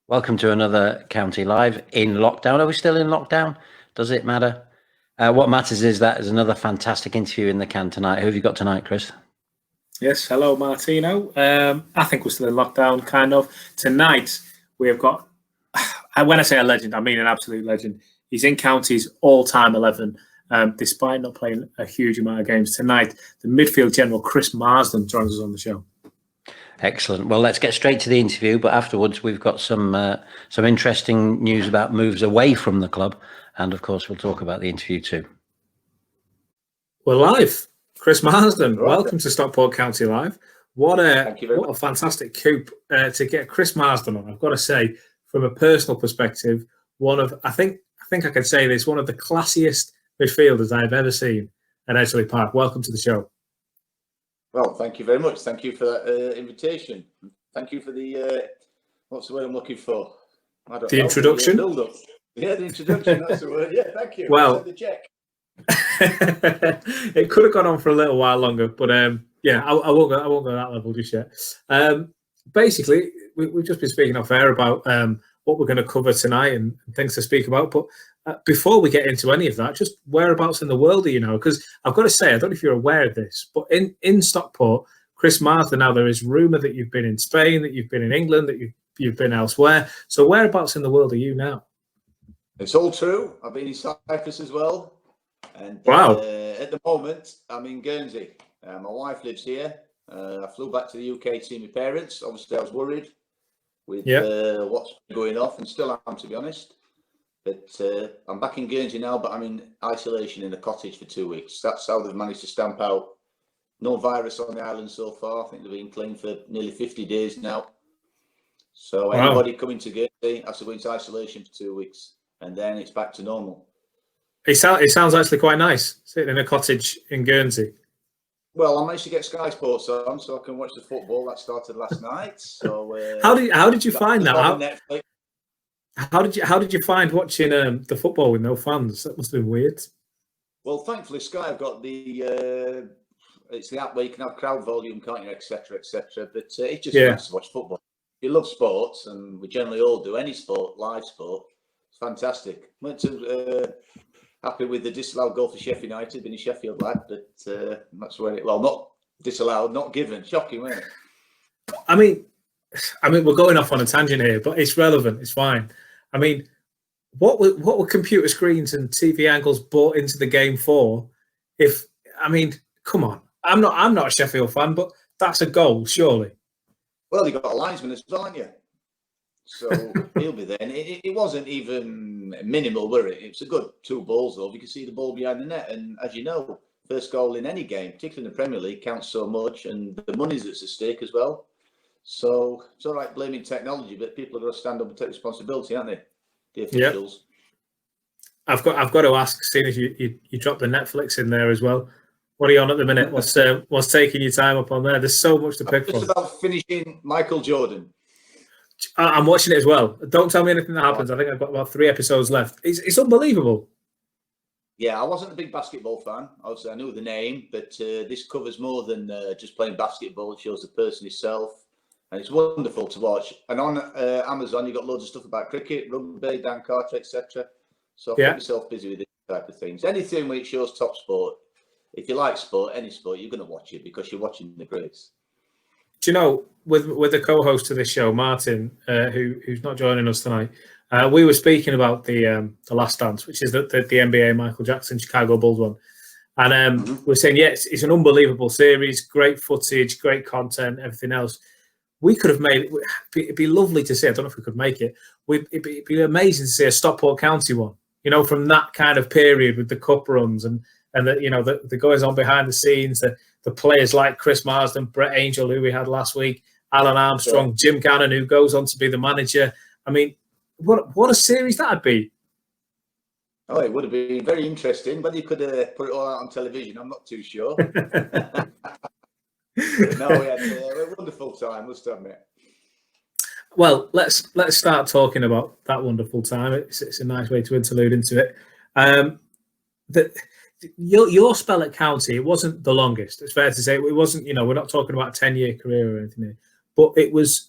Welcome to another County Live in lockdown. Are we still in lockdown? Does it matter? What matters is that there's another fantastic interview in the can tonight. Who have you got tonight, Chris? Yes, hello, Martino. I think we're still in lockdown, kind of. Tonight, we have got, when I say a legend, I mean an absolute legend. He's in County's all-time 11, despite not playing a huge amount of games. Tonight, the midfield general, Chris Marsden, joins us on the show. Excellent. Well, let's get straight to the interview, but afterwards we've got some interesting news about moves away from the club, and of course we'll talk about the interview too. We're live. Chris Marsden, welcome to Stockport County Live. What a fantastic coup to get Chris Marsden on. I've got to say, from a personal perspective, I think I can say this, one of the classiest midfielders I've ever seen at Edgeley Park. Welcome to the show. Well, thank you very much. Thank you for that invitation. Thank you for the, what's the word I'm looking for? The introduction? The introduction, that's the word. Yeah, thank you. Well, the check. It could have gone on for a little while longer, but yeah, I won't go that level just yet. Basically, we've just been speaking off air about what we're going to cover tonight and things to speak about, but before we get into any of that, just whereabouts in the world are you now? Because I've got to say, I don't know if you're aware of this, but in Stockport, Chris Marsden, now there is rumour that you've been in Spain, that you've been in England, that you've been elsewhere. So whereabouts in the world are you now? It's all true. I've been in Cyprus as well. And wow. At the moment, I'm in Guernsey. My wife lives here. I flew back to the UK to see my parents. Obviously, I was worried with what's going off, and still am, to be honest. But I'm back in Guernsey now, but I'm in isolation in a cottage for 2 weeks. That's how they've managed to stamp out no virus on the island so far. I think they've been clean for nearly 50 days now. So anybody coming to Guernsey has to go into isolation for 2 weeks, and then it's back to normal. It sounds actually quite nice, sitting in a cottage in Guernsey. Well, I managed to get Sky Sports on so I can watch the football that started last night. So how did you find that? How did you find watching the football with no fans? That must have been weird. Well, thankfully Sky have got the it's the app where you can have crowd volume, can't you, etc., etc. But it's just nice to watch football. If you love sports, and we generally all do, any sport, live sport, it's fantastic. Went to happy with the disallowed goal for Sheffield United, been a Sheffield lad, but that's where not disallowed, not given. Shocking, wasn't it? I mean, we're going off on a tangent here, but it's relevant. It's fine. I mean, what were computer screens and TV angles brought into the game for? Come on, I'm not a Sheffield fan, but that's a goal, surely. Well, you got a linesman as well, haven't you? So he'll be there. And it wasn't even minimal, were it? It was a good 2 balls, though. You can see the ball behind the net. And as you know, first goal in any game, particularly in the Premier League, counts so much. And the money's that's at stake as well. So it's all right blaming technology, but people are going to stand up and take responsibility, aren't they? The officials. I've got to ask, seeing as you dropped the Netflix in there as well. What are you on at the minute? What's taking your time up on there? There's so much to pick from. Just about finishing Michael Jordan. I'm watching it as well. Don't tell me anything that happens. I think I've got about 3 episodes left. It's unbelievable. Yeah, I wasn't a big basketball fan. Obviously, I knew the name, but this covers more than just playing basketball. It shows the person himself, and it's wonderful to watch. And on Amazon, you've got loads of stuff about cricket, rugby, Dan Carter, etc. So I've got myself busy with this type of things. Anything where it shows top sport. If you like sport, any sport, you're going to watch it because you're watching the greats. Do you know, with the co-host to this show, Martin, who's not joining us tonight, we were speaking about the Last Dance, which is the NBA Michael Jackson Chicago Bulls one, and we're saying it's an unbelievable series, great footage, great content, everything else. We could have made it. It'd be lovely to see. I don't know if we could make it. It'd be amazing to see a Stockport County one. You know, from that kind of period with the cup runs and the goings on behind the scenes, the players like Chris Marsden, Brett Angel, who we had last week, Alan Armstrong, Jim Gannon, who goes on to be the manager. I mean, what a series that'd be. Oh, it would have been very interesting. Whether you could put it all out on television, I'm not too sure. No, we had a wonderful time, must admit. Well, let's start talking about that wonderful time. It's a nice way to interlude into it. Your spell at County, it wasn't the longest. It's fair to say it wasn't. We're not talking about a 10-year career or anything here, but it was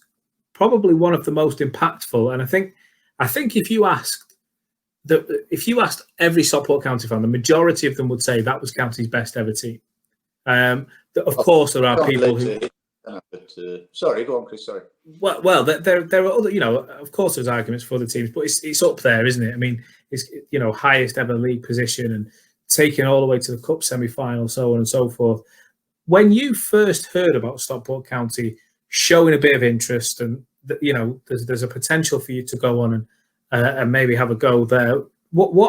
probably one of the most impactful. And I think if you asked every Stockport County fan, the majority of them would say that was County's best ever team. Of course, there are people who. Sorry, go on, Chris. Sorry. Well, there are other. Of course, there's arguments for other teams, but it's up there, isn't it? I mean, it's highest ever league position and taking all the way to the cup semi-final, so on and so forth. When you first heard about Stockport County showing a bit of interest, and there's a potential for you to go on and maybe have a go there,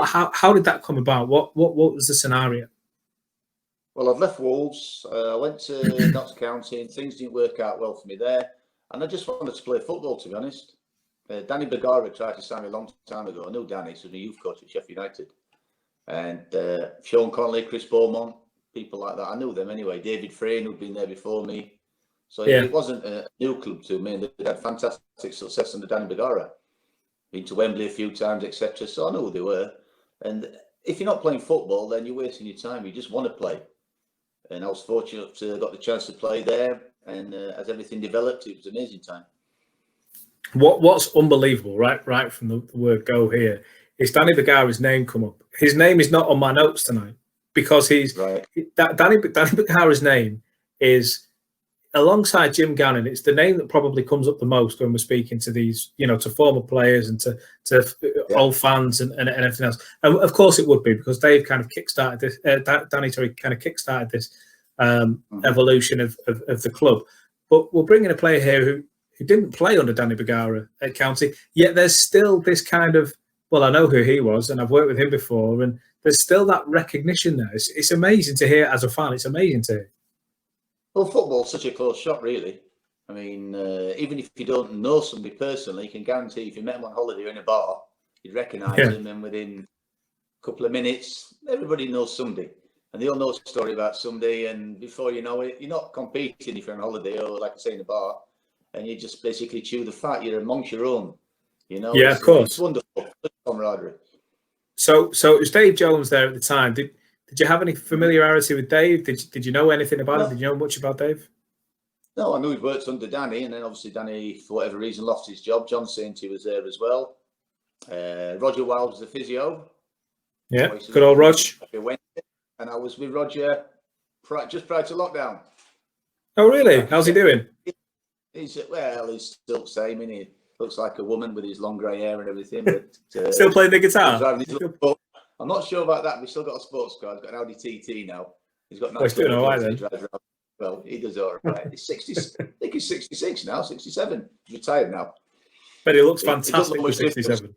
how did that come about? What was the scenario? Well, I've left Wolves. I went to Notts County, and things didn't work out well for me there. And I just wanted to play football, to be honest. Danny Bergara tried to sign me a long time ago. I knew Danny, so he was my youth coach at Sheffield United. And Sean Connolly, Chris Beaumont, people like that. I knew them anyway. David Frayne, who'd been there before me. So it wasn't a new club to me. And they had fantastic success under Danny Bergara. Been to Wembley a few times, etc. So I knew who they were. And if you're not playing football, then you're wasting your time. You just want to play. And I was fortunate to got the chance to play there. And as everything developed, it was an amazing time. What's unbelievable, right from the word go here, is Danny Bergara's name come up. His name is not on my notes tonight because Danny Bergara's name is, alongside Jim Gannon, it's the name that probably comes up the most when we're speaking to these, to former players and to old fans and everything else. And of course it would be, because Dave kind of kickstarted this, Danny kind of kickstarted this evolution of the club. But we're bringing a player here who didn't play under Danny Bergara at County, yet there's still this kind of, well, I know who he was and I've worked with him before, and there's still that recognition there. It's amazing to hear as a fan. It's amazing to hear. Well, football's such a close shot, really. I mean, even if you don't know somebody personally, you can guarantee if you met him on holiday or in a bar, you'd recognise him, and within a couple of minutes, everybody knows somebody. And they all know a story about somebody, and before you know it, you're not competing if you're on holiday or, like I say, in a bar, and you just basically chew the fat. You're amongst your own, Yeah, of course. It's wonderful. Camaraderie. So it was Dave Jones there at the time. Did you have any familiarity with Dave? Did you know anything about him? Did you know much about Dave? No, I knew he'd worked under Danny, and then obviously Danny, for whatever reason, lost his job. John Sainty was there as well. Roger Wild was the physio. Yeah, good old Rog. And I was with Roger just prior to lockdown. Oh, really? How's he doing? He's still the same, and he looks like a woman with his long grey hair and everything. But still playing the guitar. I'm not sure about that. We've still got a sports car. He's got an Audi TT now. He's got he's doing all right then. Well, he does all right. He's 60. I think he's 66 now, 67. He's retired now. But he looks fantastic for 67.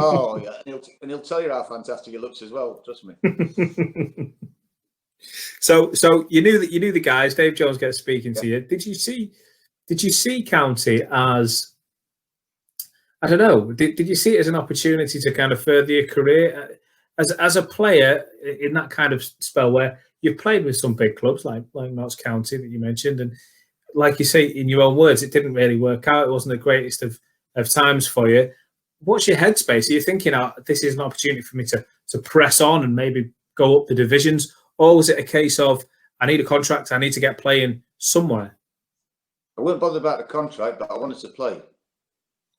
Oh yeah, and he'll tell you how fantastic he looks as well. Trust me. So you knew the guys. Dave Jones gets speaking to you. Did you see County as, I don't know, did you see it as an opportunity to kind of further your career as a player in that kind of spell where you've played with some big clubs like Notts County that you mentioned, and like you say in your own words, it didn't really work out. It wasn't the greatest of times for you. What's your headspace? Are you thinking, this is an opportunity for me to press on and maybe go up the divisions? Or was it a case of, I need a contract, I need to get playing somewhere? I wouldn't bother about the contract, but I wanted to play.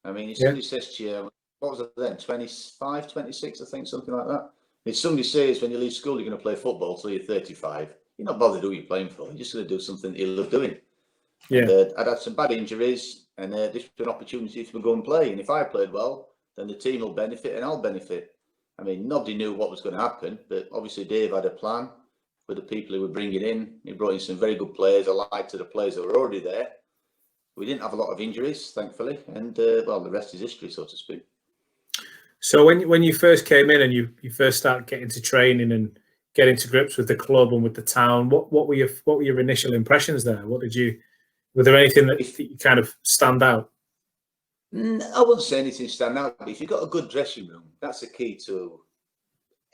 I mean, if somebody says to you, what was it then, 25, 26, I think, something like that. If somebody says when you leave school you're going to play football till you're 35, you're not bothered who you're playing for. You're just going to do something that you love doing. Yeah. And, I'd had some bad injuries, and this was an opportunity to go and play. And if I played well, then the team will benefit and I'll benefit. I mean, nobody knew what was going to happen, but obviously Dave had a plan with the people he were bringing in. He brought in some very good players. I liked the players that were already there. We didn't have a lot of injuries, thankfully, and well, the rest is history, so to speak. So when you first came in and you first started getting to training and getting to grips with the club and with the town, what were your initial impressions there? Were there anything that you kind of stand out? I wouldn't say anything stand out, but if you've got a good dressing room, that's the key to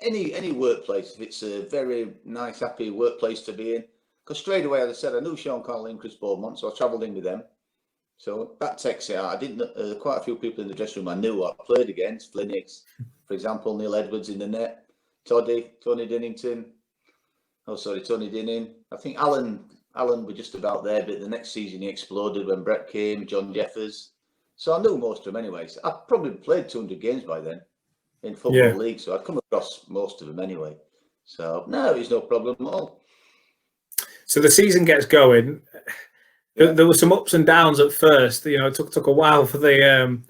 any workplace. If it's a very nice, happy workplace to be in, because straight away, as I said, I knew Sean Connolly and Chris Beaumont, so I travelled in with them. So that takes it out. I didn't. Quite a few people in the dressing room I knew I played against. Flinnix, for example, Neil Edwards in the net, Tony Dinnington. Oh, sorry, Tony Dinning. I think Alan Alan were just about there, but the next season he exploded when Brett came, John Jeffers. So I knew most of them anyway. So I'd probably played 200 games by then in Football League, so I'd come across most of them anyway. So no, it was no problem at all. So the season gets going. There were some ups and downs at first. You know, it took a while for the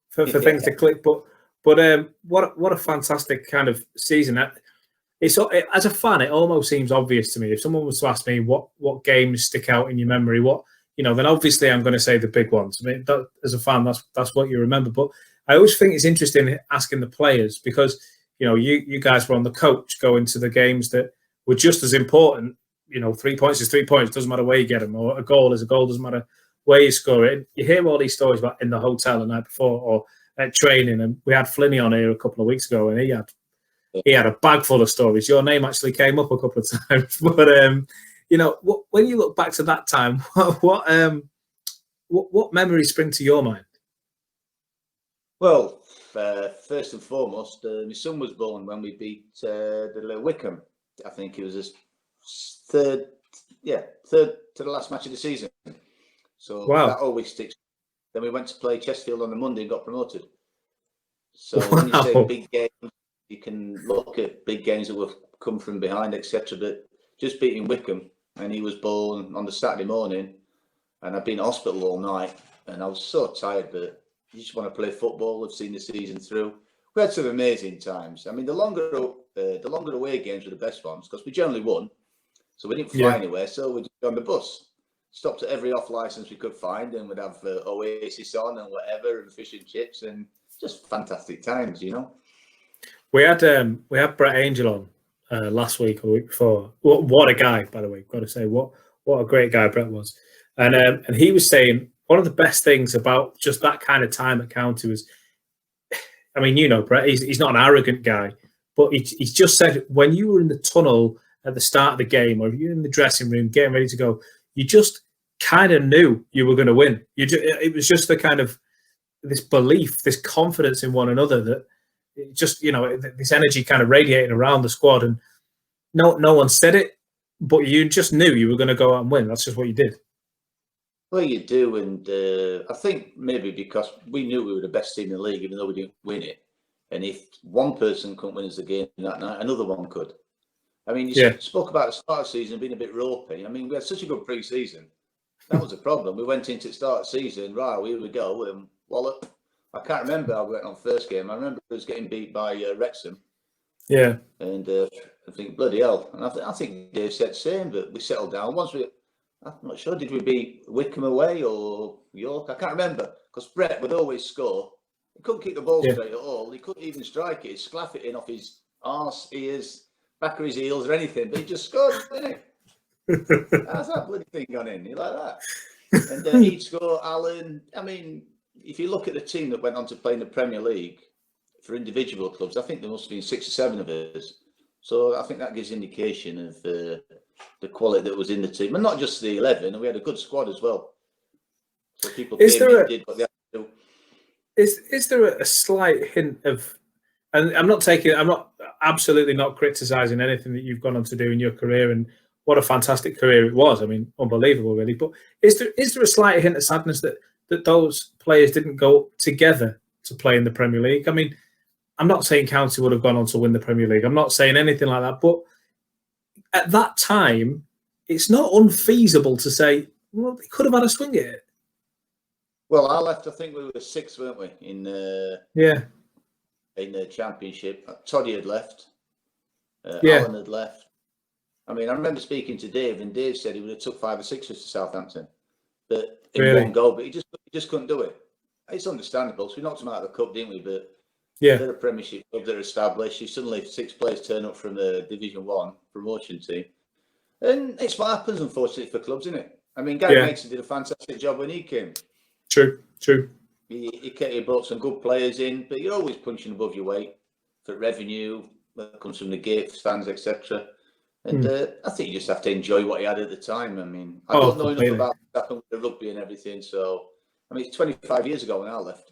for things to click. But what a fantastic kind of season. It's as a fan, it almost seems obvious to me. If someone was to ask me what games stick out in your memory, then obviously I'm going to say the big ones. I mean, as a fan, that's what you remember. But I always think it's interesting asking the players because you guys were on the coach going to the games that were just as important. 3 points is 3 points. Doesn't matter where you get them, or a goal is a goal. Doesn't matter where you score it. You hear all these stories about in the hotel the night before or at training. And we had Flinny on here a couple of weeks ago, and he had a bag full of stories. Your name actually came up a couple of times. But when you look back to that time, what memories spring to your mind? Well, first and foremost, my son was born when we beat the Wickham. I think it was his third to the last match of the season. So that always sticks. Then we went to play Chesterfield on the Monday and got promoted. So when you say big games, you can look at big games that will come from behind, etc. But just beating Wickham, and he was born on the Saturday morning, and I've been in hospital all night, and I was so tired, but you just want to play football. I've seen the season through. We had some amazing times. I mean, the longer away games were the best ones because we generally won. So we didn't fly anywhere, so we just on the bus. Stopped at every off license we could find, and we'd have Oasis on and whatever, and fish and chips, and just fantastic times, We had Brett Angel on last week or the week before. What a guy, by the way. Got to say, what a great guy Brett was, and he was saying one of the best things about just that kind of time at County was, I mean, Brett, he's not an arrogant guy, but he's just said when you were in the tunnel at the start of the game, or you're in the dressing room getting ready to go, you just kind of knew you were going to win. It was just the kind of this belief, this confidence in one another that it just, this energy kind of radiating around the squad, and no one said it, but you just knew you were going to go out and win. That's just what you did. Well, you do, and I think maybe because we knew we were the best team in the league, even though we didn't win it. And if one person couldn't win us the game that night, another one could. I mean, you spoke about the start of the season being a bit ropey. I mean, we had such a good pre-season. That was a problem. We went into the start of the season, right, here we go, and wallop. I can't remember how we went on first game. I remember it was getting beat by Wrexham. Yeah. And I think, bloody hell. And I think Dave said the same, but we settled down. I'm not sure, did we beat Wickham away or York? I can't remember, because Brett would always score. He couldn't kick the ball straight at all. He couldn't even strike it. He'd sclaff it in off his arse, ears, back of his heels or anything, but he just scored, didn't he? How's that bloody thing gone in? You like that? And he'd score, Alan. I mean, if you look at the team that went on to play in the Premier League for individual clubs, I think there must have been 6 or 7 of us. So I think that gives indication of the quality that was in the team, and not just the 11. And we had a good squad as well. So people did what they had to do. Is there a slight hint of? And I'm not absolutely not criticising anything that you've gone on to do in your career, and what a fantastic career it was. I mean, unbelievable, really. But is there a slight hint of sadness that those players didn't go together to play in the Premier League? I mean, I'm not saying County would have gone on to win the Premier League. I'm not saying anything like that. But at that time, it's not unfeasible to say, well, they could have had a swing at it. Well, I left. I think we were 6th, weren't we? In the Championship. Toddy had left. Alan had left. I mean, I remember speaking to Dave, and Dave said he would have took 5 or 6 to Southampton, but in one go. But he just couldn't do it. It's understandable. So we knocked him out of the cup, didn't we? But they're a Premiership club. They're established. You suddenly 6 players turn up from the Division 1 promotion team, and it's what happens, unfortunately, for clubs, isn't it? I mean, Gary Mason did a fantastic job when he came. True. He brought some good players in, but you're always punching above your weight for revenue that comes from the gates, fans, etc. And I think you just have to enjoy what he had at the time. I mean, I don't know enough about what happened with the rugby and everything. So, I mean, it's 25 years ago when I left.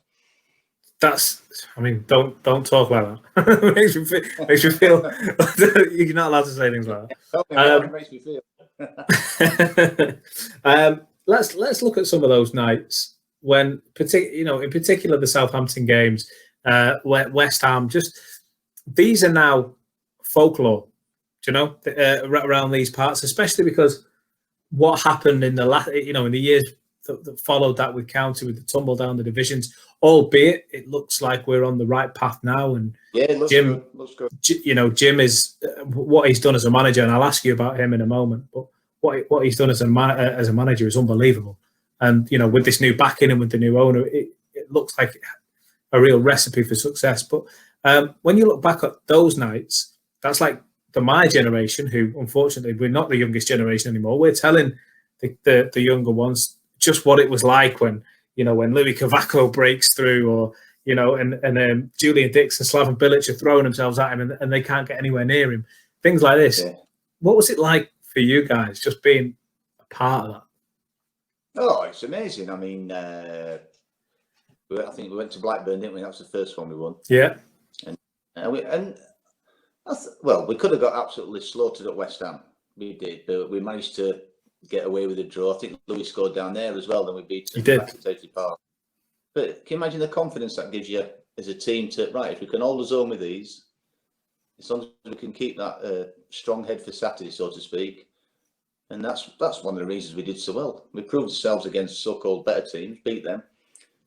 Don't talk like that. makes you feel you're not allowed to say things like that. It makes me feel. Let's look at some of those nights when, in particular, the Southampton games, West Ham. Just these are now folklore, around these parts, especially because what happened in in the years that followed that with County, with the tumble down the divisions, albeit it looks like we're on the right path now. And Jim, Jim is what he's done as a manager, and I'll ask you about him in a moment. But what he's done as a manager is unbelievable. And with this new backing and with the new owner, it looks like a real recipe for success. But when you look back at those nights, that's like my generation, who unfortunately we're not the youngest generation anymore. We're telling the younger ones just what it was like when Louis Cavaco breaks through, or and Julian Dix and Slaven Bilic are throwing themselves at him and they can't get anywhere near him. Things like this. Yeah. What was it like for you guys, just being a part of that? Oh, it's amazing. I mean, I think we went to Blackburn, didn't we? That was the first one we won. Yeah. We could have got absolutely slaughtered at West Ham. We did, but we managed to get away with a draw. I think Louis scored down there as well. Then we beat them back at Safety Park. But can you imagine the confidence that gives you as a team to, right, if we can hold the zone with these, as long as we can keep that strong head for Saturday, so to speak. And that's one of the reasons we did so well. We proved ourselves against so-called better teams, beat them.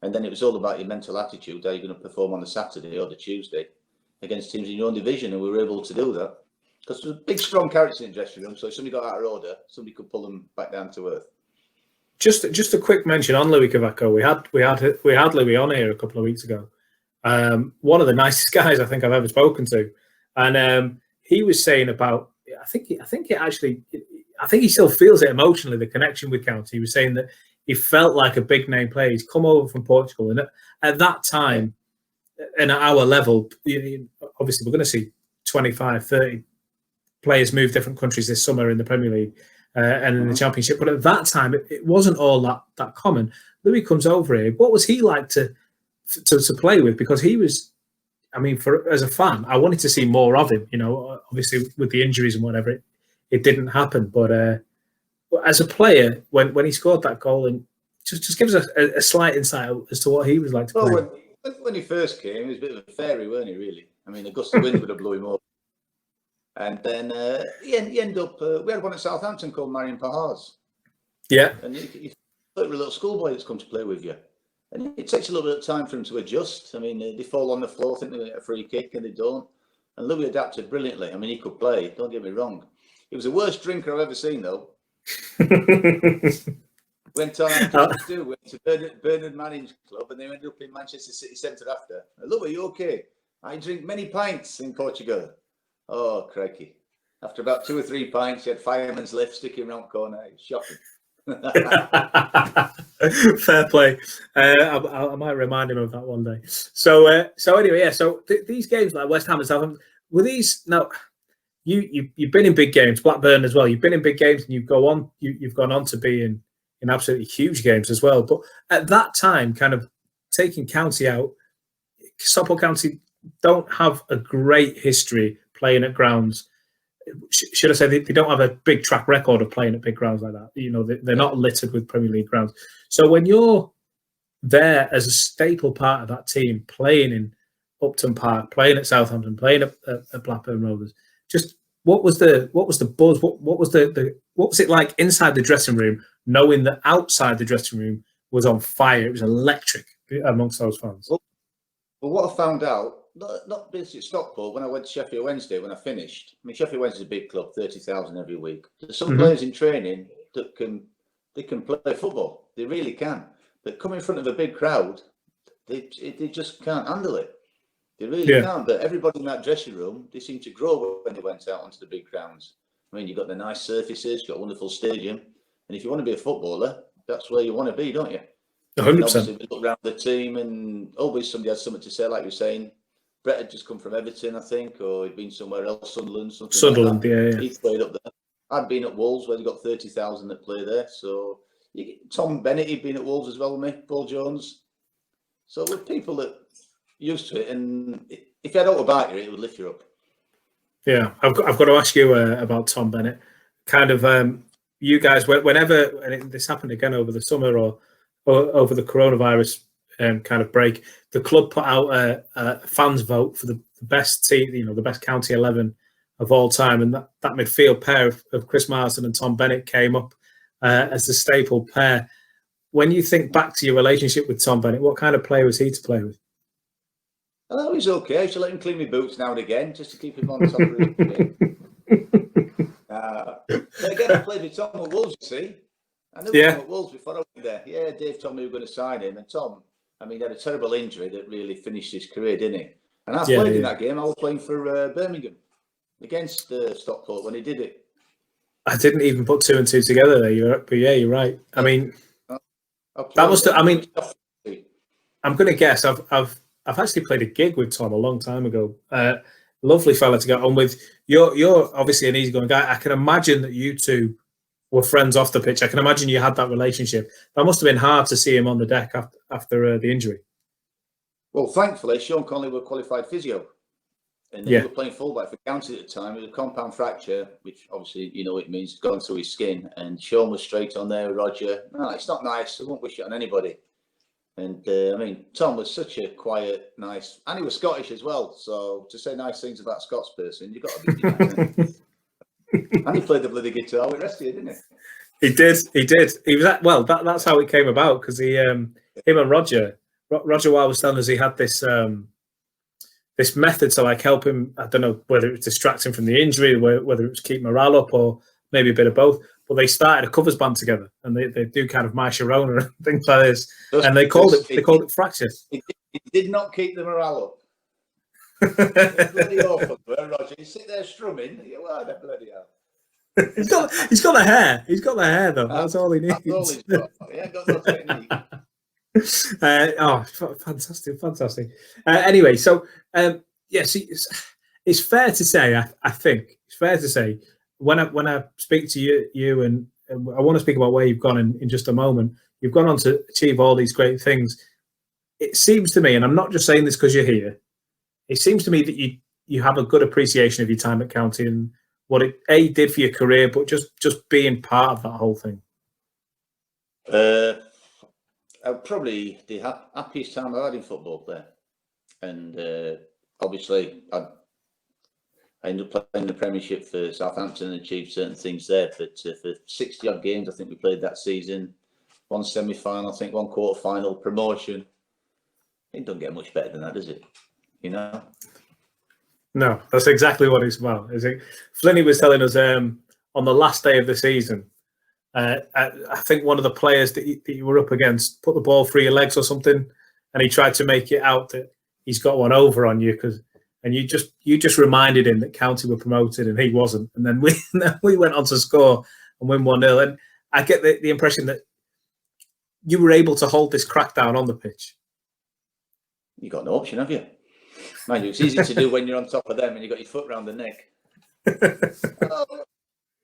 And then it was all about your mental attitude, how you're going to perform on the Saturday or the Tuesday against teams in your own division, and we were able to do that. Because there's big, strong characters in the dressing room, so if somebody got out of order, somebody could pull them back down to earth. Just a quick mention on Louis Cavaco. We had Louis on here a couple of weeks ago. One of the nicest guys I think I've ever spoken to, and he was saying about I think he still feels it emotionally, the connection with County. He was saying that he felt like a big name player. He's come over from Portugal, and at that time, and at our level, obviously we're going to see 25, 30 players move different countries this summer in the Premier League and in the Championship. But at that time, it wasn't all that common. Louis comes over here. What was he like to play with? Because he was, as a fan, I wanted to see more of him. Obviously with the injuries and whatever, it didn't happen. But as a player, when he scored that goal, and just give us a slight insight as to what he was like to play. When he first came, he was a bit of a fairy, weren't he, really? A gust of wind would have blew him over. And then he ended up, we had one at Southampton called Marion Pahars. Yeah. And he's a little schoolboy that's come to play with you. And it takes a little bit of time for him to adjust. They fall on the floor, think they get a free kick, and they don't. And Louis adapted brilliantly. He could play, don't get me wrong. He was the worst drinker I've ever seen, though. Went to Bernard Manning's club, and they ended up in Manchester City Centre after. Look, are you okay? I drink many pints in Portugal. Oh, crikey. After about 2 or 3 pints, he had fireman's lift sticking around the corner. It was shocking. Fair play. I might remind him of that one day. So anyway, yeah. So these games like West Ham and Southampton, were these now? You've been in big games, Blackburn as well. You've been in big games, and you've gone on to be in absolutely huge games as well. But at that time, kind of taking County out, Stockport County don't have a great history playing at grounds. Should I say they don't have a big track record of playing at big grounds like that? They're not littered with Premier League grounds. So when you're there as a staple part of that team, playing in Upton Park, playing at Southampton, playing at Blackburn Rovers, just what was the buzz? What was it like inside the dressing room, knowing that outside the dressing room was on fire? It was electric amongst those fans. Well, what I found out, not basically at Stockport, when I went to Sheffield Wednesday, when I finished. Sheffield Wednesday is a big club, 30,000 every week. There's some players in training that can play football. They really can. But coming in front of a big crowd, they just can't handle it. They really can't. But everybody in that dressing room, they seemed to grow when they went out onto the big grounds. You've got the nice surfaces, you've got a wonderful stadium. And if you want to be a footballer, that's where you want to be, don't you? 100%. Obviously, we look around the team, and always somebody has something to say, like you're saying. Brett had just come from Everton, I think, or he'd been somewhere else, Sunderland, yeah. He played up there. I'd been at Wolves, where they got 30,000 that play there. So Tom Bennett, he'd been at Wolves as well with me, Paul Jones. So with people that used to it, and if you had out about you, it would lift you up. Yeah, I've got to ask you about Tom Bennett. Kind of you guys, whenever, and this happened again over the summer or over the coronavirus kind of break, the club put out a fans vote for the best team, the best county 11 of all time, and that midfield pair of Chris Marsden and Tom Bennett came up as the staple pair. When you think back to your relationship with Tom Bennett, what kind of player was he to play with? Oh, he's okay. I should let him clean my boots now and again, just to keep him on top of his game. Again, I played with Tom at Wolves, you see. I knew Tom at Wolves before I went there. Yeah, Dave told me we were going to sign him. And Tom, he had a terrible injury that really finished his career, didn't he? And I played in that game. I was playing for Birmingham against Stockport when he did it. I didn't even put two and two together there. But yeah, you're right. I mean, that must have, I'm going to guess I've actually played a gig with Tom a long time ago. Lovely fella to get on with. You're obviously an easygoing guy. I can imagine that you two were friends off the pitch. I can imagine you had that relationship. That must have been hard to see him on the deck after the injury. Well, thankfully, Sean Conley were qualified physio. And they were playing fullback for County at the time. It was a compound fracture, which obviously, it means gone through his skin. And Sean was straight on there, Roger. No, it's not nice. I won't wish it on anybody. And Tom was such a quiet, nice, and he was Scottish as well. So to say nice things about a Scots person, you've got to be nice. And he played the bloody guitar with Resty, didn't he? He did. He was that's how it came about, because him and Roger Wild was telling us he had this this method to help him. I don't know whether it was distract him from the injury, whether it was keep morale up, or maybe a bit of both. But they started a covers band together, and they do kind of My Sharona and things like this. And they called it Fracture. It did not keep the morale up. Bloody awful, Roger. You sit there strumming. You are the bloody hell. He's got the hair. He's got the hair though. That's all he needs. That's all he's got. He ain't got no technique. Fantastic. Anyway, so it's fair to say. I think it's fair to say. When I speak to you and I want to speak about where you've gone in just a moment, you've gone on to achieve all these great things. It seems to me, and I'm not just saying this because you're here, it seems to me that you have a good appreciation of your time at County and what it did for your career, but just being part of that whole thing. Probably the happiest time I've had in football there. And obviously I ended up playing the Premiership for Southampton and achieved certain things there. But for 60-odd games, I think we played that season. One semi-final, I think one quarter-final, promotion. It doesn't get much better than that, does it? No, that's exactly what it's about. Flinny was telling us on the last day of the season, I think one of the players that you were up against put the ball through your legs or something, and he tried to make it out that he's got one over on you and you just reminded him that County were promoted and he wasn't. And then we went on to score and win 1-0. And I get the impression that you were able to hold this crackdown on the pitch. You got no option, have you? Mind you, it's easy to do when you're on top of them and you've got your foot around the neck.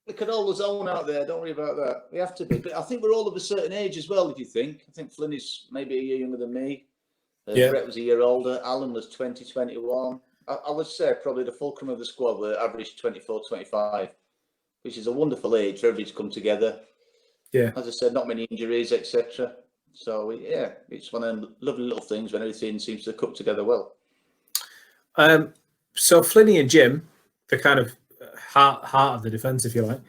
We can hold the zone out there. Don't worry about that. We have to be. But I think we're all of a certain age as well, if you think. I think Flynn is maybe a year younger than me. Brett was a year older. Alan was 20, 21. I would say probably the fulcrum of the squad were average 24, 25, which is a wonderful age for everybody to come together. Yeah. As I said, not many injuries, etc. So, it's one of them lovely little things when everything seems to cook together well. So Flinny and Jim, the kind of heart of the defence, if you like,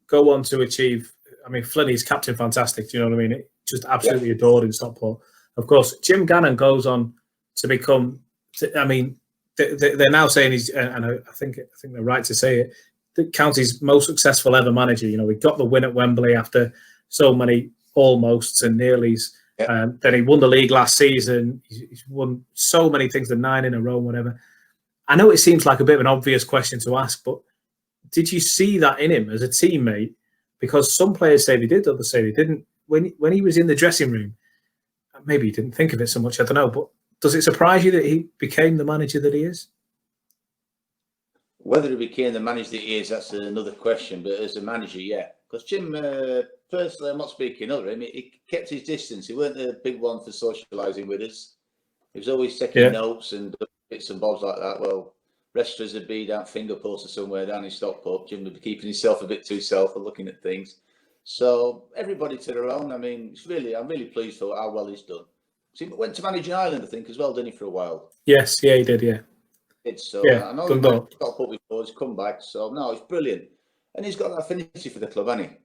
go on to achieve. Flinny's captain, fantastic. Do you know what I mean? Just absolutely adored in Stockport. Of course, Jim Gannon goes on to become. They're now saying he's, and I think they're right to say it, the County's most successful ever manager. We got the win at Wembley after so many almosts and nearlies. Then he won the league last season. He's won so many things, the 9 in a row, whatever. I know it seems like a bit of an obvious question to ask, but did you see that in him as a teammate? Because some players say they did, others say they didn't. When he was in the dressing room, maybe he didn't think of it so much, I don't know, but does it surprise you that he became the manager that he is? Whether he became the manager that he is, that's another question. But as a manager, yeah. Because Jim, personally, I'm not speaking of him, he kept his distance. He weren't a big one for socialising with us. He was always taking notes and bits and bobs like that. Well, rest of us would be down finger post or somewhere down in Stockport. Jim would be keeping himself a bit to himself and looking at things. So everybody to their own. I mean, I'm really pleased for how well he's done. So he went to manage in Ireland, I think, as well, didn't he, for a while? Yes, yeah, he did, yeah. I know he's got put before, he's come back. So, no, it's brilliant. And he's got that affinity for the club, hasn't he?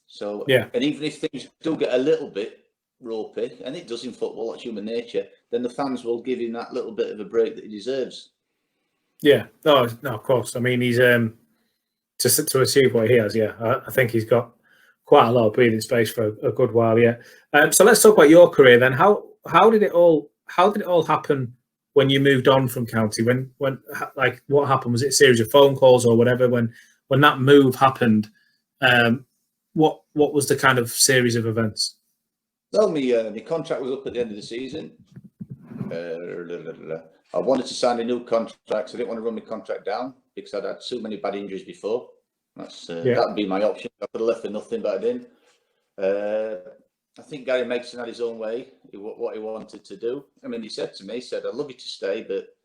So, yeah. And even if things do get a little bit ropey, and it does in football, that's human nature, then the fans will give him that little bit of a break that he deserves. Yeah, no, of course. I mean, he's to achieve what he has. Yeah, I think he's got quite a lot of breathing space for a good while. Yeah. So let's talk about your career then. How did it all happen when you moved on from county? When like what happened? Was it a series of phone calls or whatever? When that move happened, what was the kind of series of events? Well, my contract was up at the end of the season. I wanted to sign a new contract, so I didn't want to run my contract down because I'd had so many bad injuries before. That'd be my option. I could have left for nothing, but I didn't. I think Gary Megson had his own way, what he wanted to do. I mean, he said to me, I'd love you to stay, but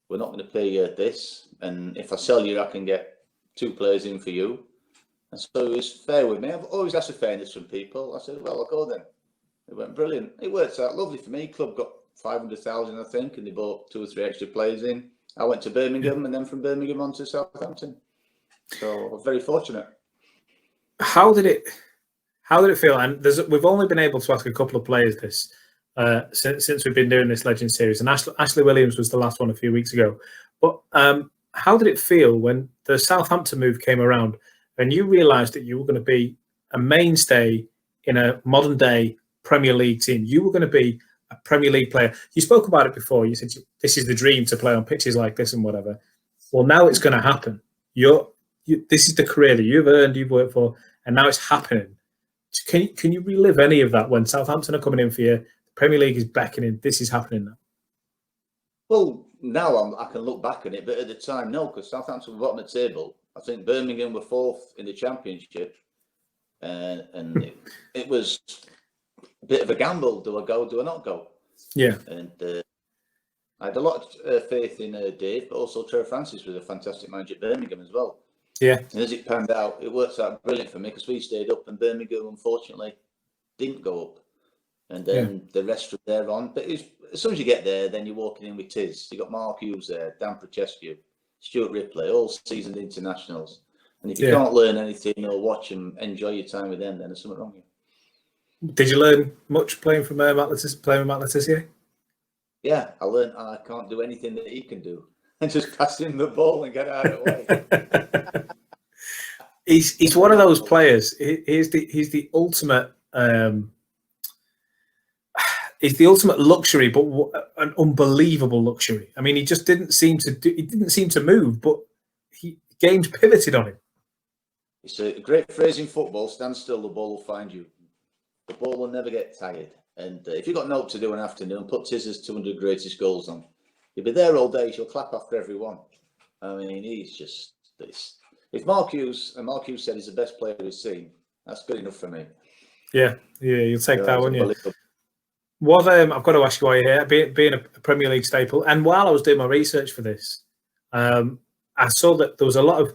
we're not going to pay you this. And if I sell you, I can get 2 players in for you. And so it was fair with me. I've always asked for fairness from people. I said, well, I'll go then. It went brilliant. It worked out lovely for me. Club got 500,000, I think, and they bought 2 or 3 extra players in. I went to Birmingham, and then from Birmingham on to Southampton. So I was very fortunate. How did it feel? And we've only been able to ask a couple of players this since we've been doing this Legend series, and Ashley Williams was the last one a few weeks ago. But how did it feel when the Southampton move came around and you realised that you were going to be a mainstay in a modern day Premier League team? You were going to be a Premier League player. You spoke about it before. You said this is the dream to play on pitches like this and whatever. Well, now it's going to happen. This is the career that you've earned, you've worked for, and now it's happening. Can you relive any of that when Southampton are coming in for you? The Premier League is beckoning. This is happening now. Well, now I can look back on it, but at the time, no, because Southampton were bottom of the table. I think Birmingham were 4th in the Championship, and it was a bit of a gamble. Do I go? Do I not go? Yeah. And I had a lot of faith in Dave, but also Trevor Francis was a fantastic manager at Birmingham as well. Yeah. And as it panned out, it worked out brilliant for me because we stayed up and Birmingham, unfortunately, didn't go up. And then the rest from there on. But as soon as you get there, then you're walking in with Tiz. You got Mark Hughes there, Dan Prochescu, Stuart Ripley, all seasoned internationals. And if you can't learn anything or watch them, enjoy your time with them, then there's something wrong with you. Did you learn much playing from Matt Letizia? Yeah, I learned I can't do anything that he can do. And just pass him the ball and get out of the way. He's one of those players. He's the ultimate. He's the ultimate luxury, but an unbelievable luxury. I mean, he just didn't seem to move, but games pivoted on him. It's a great phrase in football: stand still, the ball will find you. The ball will never get tired. And if you've got nothing to do an afternoon, put Tiz's 200 greatest goals on. You'll be there all day. You'll clap after every one. I mean, he's just this. If Mark Hughes said he's the best player he's seen, that's good enough for me. Yeah, you'll take that, won't you? What I've got to ask you why you're here, being a Premier League staple, and while I was doing my research for this, I saw that there was a lot of.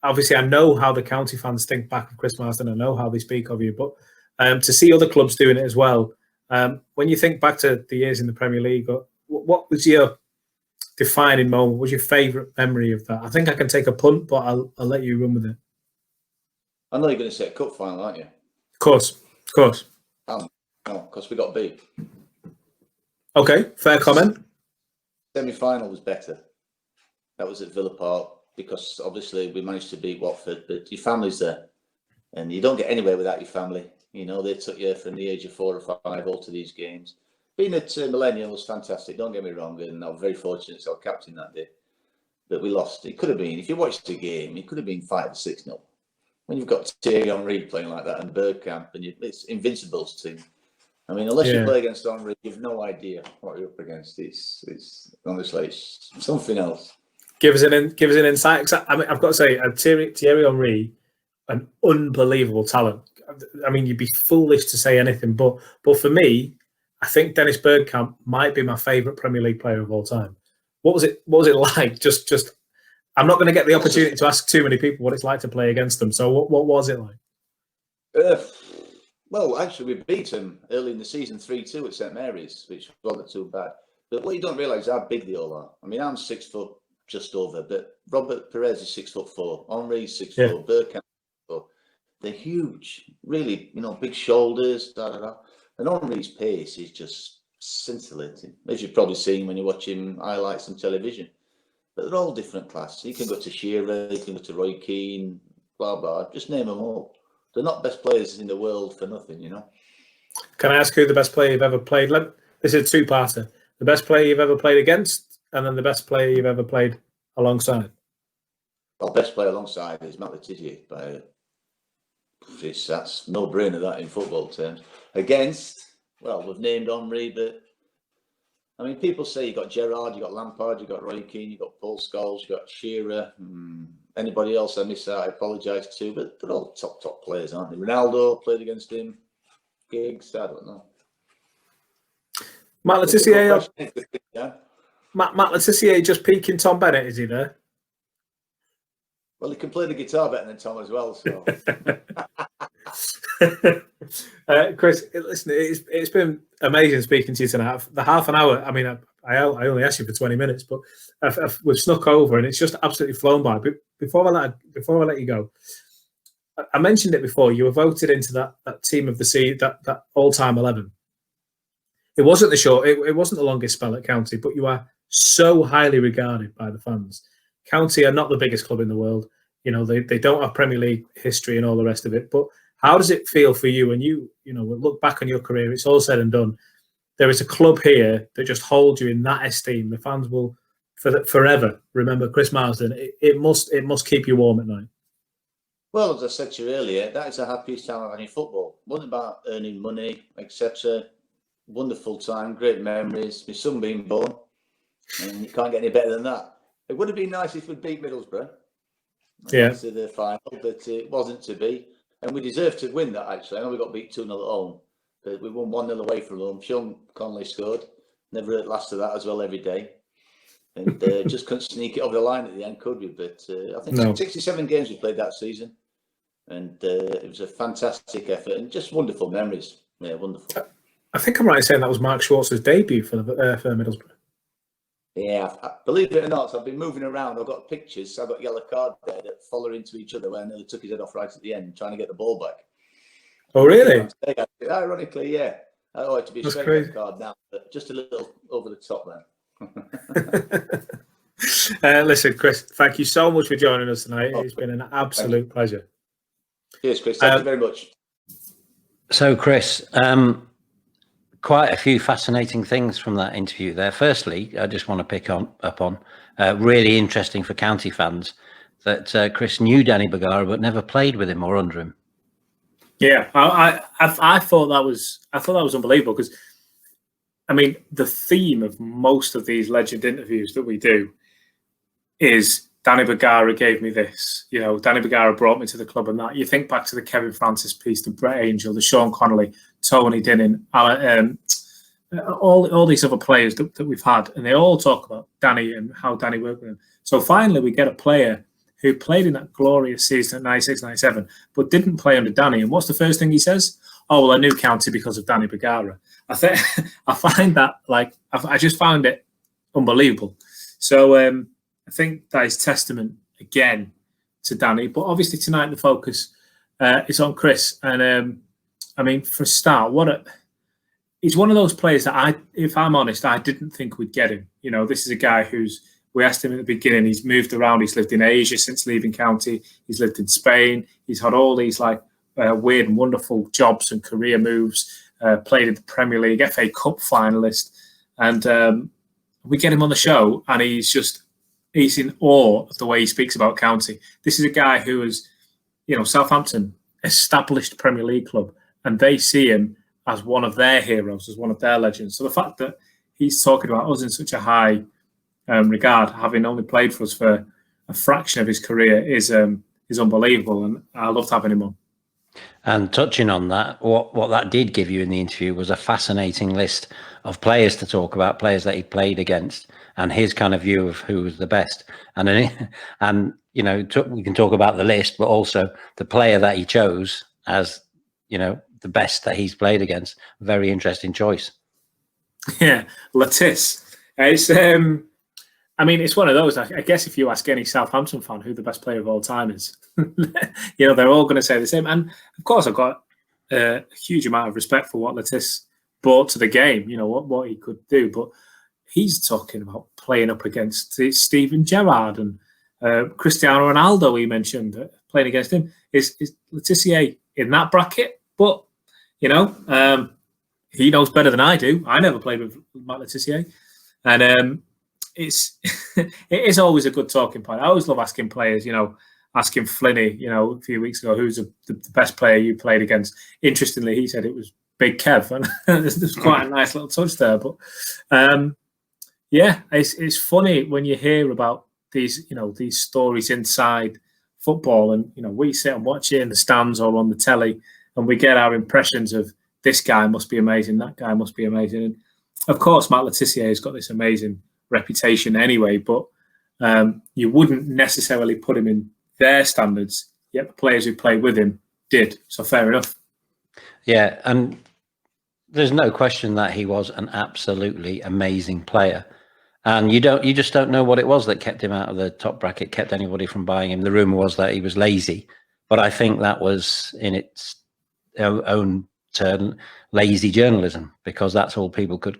Obviously, I know how the county fans think back of Chris Marsden. I know how they speak of you, but to see other clubs doing it as well. When you think back to the years in the Premier League, what was your defining moment? What was your favourite memory of that? I think I can take a punt, but I'll let you run with it. I know you're going to say a cup final, aren't you? Of course. No, because we got beat. Okay, fair comment. Semi-final was better. That was at Villa Park because obviously we managed to beat Watford, but your family's there, and you don't get anywhere without your family. You know, they took you from the age of 4 or 5 all to these games. Being at Millennium was fantastic, don't get me wrong, and I was very fortunate, so I was captain that day. But we lost. It could have been, if you watched the game, it could have been 5 or 6-0. When you've got Thierry Henry playing like that and Bergkamp, and it's Invincibles team. I mean, unless you play against Henry, you've no idea what you're up against. It's honestly, it's something else. Give us an insight. I mean, I've got to say, Thierry Henry, an unbelievable talent. I mean, you'd be foolish to say anything, but for me, I think Dennis Bergkamp might be my favourite Premier League player of all time. What was it like? Just I'm not going to get the opportunity to ask too many people what it's like to play against them. So what was it like? Well, actually, we beat them early in the season 3-2 at St Mary's, which wasn't too bad. But what you don't realise is how big they all are. I mean, I'm 6 foot just over, but Robert Perez is 6'4", Henri's 6'4", Burkham 6'4". They're huge, really, big shoulders, And Henri's pace is just scintillating, as you've probably seen when you're watching highlights on television. But they're all different class. You can go to Shearer, you can go to Roy Keane, blah, blah, just name them all. They're not best players in the world for nothing, Can I ask who the best player you've ever played? This is a two-parter. The best player you've ever played against, and then the best player you've ever played alongside. Well, best player alongside is Matt Letizia. That's no-brainer, that, in football terms. Against, well, we've named Henri, but I mean, people say you got Gerrard, you got Lampard, you got Roy Keane, you got Paul Scholes, you got Shearer. Anybody else I miss out, I apologise to, but they're all top players, aren't they? Ronaldo played against him. Giggs, I don't know. Matt Letizia, Matt Letizia just peaking Tom Bennett, is he there? Well, he can play the guitar better than Tom as well. So, Chris, listen, it's been amazing speaking to you tonight. The half an hour. I mean, I only asked you for 20 minutes, but we've snuck over, and it's just absolutely flown by. But before I let you go, I mentioned it before. You were voted into that team of the sea, that all-time 11. It wasn't the longest spell at County, but you are so highly regarded by the fans. County are not the biggest club in the world. They don't have Premier League history and all the rest of it. But how does it feel for you when you look back on your career? It's all said and done. There is a club here that just holds you in that esteem. The fans will forever remember Chris Marsden. It must keep you warm at night. Well, as I said to you earlier, that is the happiest time of any football. It wasn't about earning money, etc. Wonderful time, great memories. My son being born, and you can't get any better than that. It would have been nice if we'd beat Middlesbrough. To the final, but it wasn't to be. And we deserved to win that, actually. I know we got beat 2-0 at home, but we won 1-0 away from home. Sean Conley scored. Never heard last of that as well every day. And just couldn't sneak it over the line at the end, could we? But I think 67 games we played that season. And it was a fantastic effort and just wonderful memories. Yeah, wonderful. I think I'm right in saying that was Mark Schwartz's debut for Middlesbrough. Yeah, believe it or not, I've been moving around. I've got pictures. I've got yellow card there that follow into each other where I nearly took his head off right at the end, trying to get the ball back. Oh, really? Ironically, yeah. I ought it to be a straight card now, but just a little over the top there. Listen, Chris, thank you so much for joining us tonight. It's been an absolute pleasure. Cheers, Chris. Thank you very much. So, Chris, quite a few fascinating things from that interview there. Firstly, I just want to pick up on really interesting for County fans that Chris knew Danny Bergara but never played with him or under him. Yeah, I thought that was unbelievable because, I mean, the theme of most of these legend interviews that we do is Danny Bergara gave me this. Danny Bergara brought me to the club and that. You think back to the Kevin Francis piece, the Brett Angel, the Sean Connolly, Tony Dinning, all these other players that we've had, and they all talk about Danny and how Danny worked with him. So finally, we get a player who played in that glorious season at 96-97, but didn't play under Danny. And what's the first thing he says? Oh, well, I knew County because of Danny Bergara. I find that, I just found it unbelievable. So I think that is testament again to Danny. But obviously tonight the focus is on Chris. And I mean, for a start, he's one of those players that if I'm honest, I didn't think we'd get him. This is a guy we asked him at the beginning, he's moved around. He's lived in Asia since leaving County. He's lived in Spain. He's had all these weird and wonderful jobs and career moves, played in the Premier League, FA Cup finalist. And we get him on the show and he's in awe of the way he speaks about County. This is a guy who is, Southampton, established Premier League club, and they see him as one of their heroes, as one of their legends. So the fact that he's talking about us in such a high regard, having only played for us for a fraction of his career, is unbelievable, and I loved having him on. And touching on that, what that did give you in the interview was a fascinating list of players to talk about, players that he played against, and his kind of view of who was the best. And then, and you know, we can talk about the list, but also the player that he chose as, you know, the best that he's played against. Very interesting choice. Yeah, Latisse. It's I mean, it's one of those. I guess if you ask any Southampton fan who the best player of all time is, you know, they're all going to say the same. And of course, I've got a huge amount of respect for what Latisse brought to the game. You know what he could do, but he's talking about playing up against Steven Gerrard and Cristiano Ronaldo. He mentioned playing against him. Is Letitia in that bracket? But you know, he knows better than I do. I never played with Matt Letitia, and it is always a good talking point. I always love asking players, you know, asking Flinney, you know, a few weeks ago, who's the best player you played against. Interestingly, he said it was Big Kev, and there's quite a nice little touch there. But yeah, it's funny when you hear about these, you know, these stories inside football, and you know, we sit and watch it in the stands or on the telly, and we get our impressions of this guy must be amazing, that guy must be amazing. And of course, Matt Letitia has got this amazing reputation anyway, but you wouldn't necessarily put him in their standards, yet the players who played with him did. So fair enough. Yeah, and there's no question that he was an absolutely amazing player. And you just don't know what it was that kept him out of the top bracket, kept anybody from buying him. The rumor was that he was lazy, but I think that was in its own turn lazy journalism, because that's all people could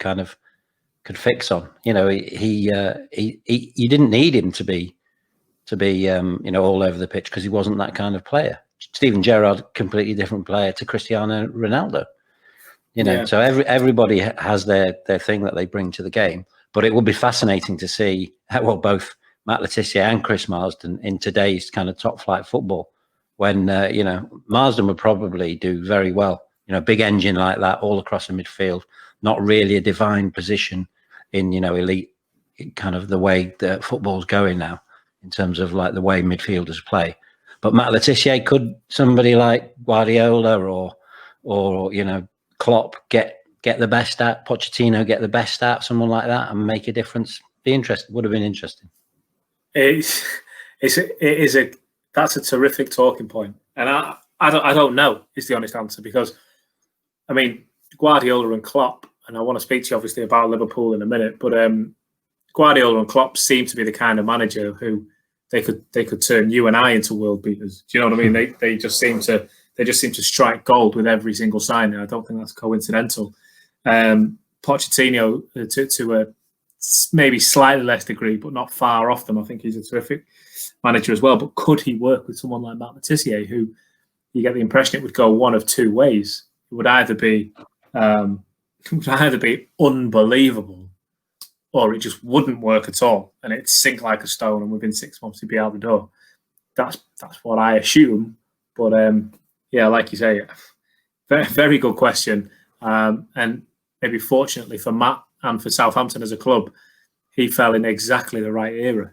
fix on. You know, he you didn't need him to be you know, all over the pitch, because he wasn't that kind of player. Steven Gerrard, completely different player to Cristiano Ronaldo. You know, yeah. So everybody has their thing that they bring to the game. But it will be fascinating to see how both Matt Letitia and Chris Marsden in today's kind of top flight football, when you know, Marsden would probably do very well. You know, big engine like that all across the midfield, not really a defined position in, you know, elite kind of the way that football's going now in terms of like the way midfielders play. But Matt Letitia, could somebody like Guardiola or you know, Klopp get the best at, Pochettino get the best at, someone like that, and make a difference? Would have been interesting. That's a terrific talking point, and I don't know is the honest answer, because I mean, Guardiola and Klopp, and I want to speak to you obviously about Liverpool in a minute, but Guardiola and Klopp seem to be the kind of manager who they could turn you and I into world beaters. Do you know what I mean? They just seem to strike gold with every single signing. I don't think that's coincidental. Pochettino, to a maybe slightly less degree, but not far off them. I think he's a terrific manager as well. But could he work with someone like Matt Letitia, who you get the impression it would go one of two ways? It would either be unbelievable, or it just wouldn't work at all, and it'd sink like a stone, and within 6 months he'd be out the door. That's what I assume. But yeah, like you say, very, very good question. And maybe fortunately for Matt and for Southampton as a club, he fell in exactly the right era.